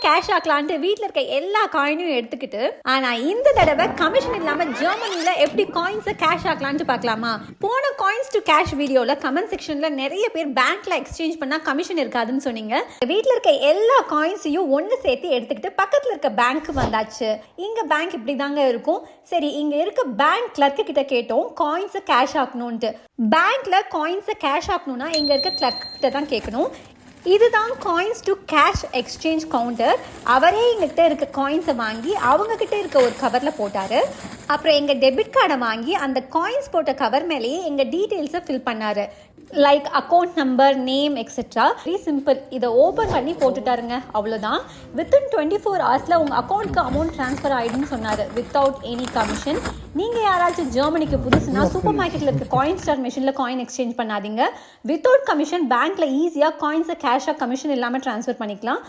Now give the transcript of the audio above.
Cash ஆக்கலான்ட்டு வீட்டில் இருக்க எல்லா காயினையும் எடுத்துக்கிட்டு ஆனால் இந்த தடவை கமிஷன் இல்லாமல் ஜெர்மனியில் எப்படி காயின்ஸை கேஷ் ஆக்கலான்ட்டு பார்க்கலாமா? போன காயின்ஸ் டு கேஷ் வீடியோவில் கமெண்ட் செக்ஷனில் நிறைய பேர் பேங்க்ல எக்ஸ்சேஞ்ச் பண்ணால் கமிஷன் இருக்காதுன்னு சொன்னீங்க. வீட்டில் இருக்க எல்லா காயின்ஸையும் ஒன்று சேர்த்து எடுத்துக்கிட்டு பக்கத்தில் இருக்க பேங்க் வந்தாச்சு. இங்கே பேங்க் இப்படி தாங்க இருக்கும். சரி, இங்கே இருக்க பேங்க் கிளர்க்கு கிட்ட கேட்டோம் காயின்ஸை கேஷ் ஆக்கணும்ன்ட்டு. பேங்க்ல காயின்ஸை கேஷ் ஆக்கணும்னா இங்கே இருக்க கிளர்க் கிட்ட தான் கேட்கணும். இதுதான் coins to cash exchange counter. அவரே எங்ககிட்ட இருக்க காயின்ஸை வாங்கி அவங்கக்கிட்ட இருக்க ஒரு கவரில் போட்டார். அப்புறம் எங்கள் டெபிட் கார்டை வாங்கி அந்த காயின்ஸ் போட்ட கவர் மேலேயே எங்கள் டீட்டெயில்ஸை ஃபில் பண்ணார். Like account number, name etcetera. Very simple. இதை ஓப்பன் பண்ணி போட்டுட்டாருங்க, அவ்வளோதான். வித்தின் 24 ஹவர்ஸில் உங்கள் அக்கௌண்ட்க்கு அமௌண்ட் ட்ரான்ஸ்ஃபர் ஆகிடுன்னு சொன்னார், வித்தவுட் எனி கமிஷன். நீங்கள் யாராச்சும் ஜெர்மனிக்கு புதுசுனா சூப்பர் மார்க்கெட்டில் இருக்க காயின் ஸ்டார் மிஷினில் காயின் எக்ஸ்சேஞ்ச் பண்ணாதீங்க. வித்தவுட் கமிஷன் பேங்க்கில் ஈஸியாக காயின்ஸை கேஷாக கமிஷன் இல்லாமல் ட்ரான்ஸ்ஃபர் பண்ணிக்கலாம்.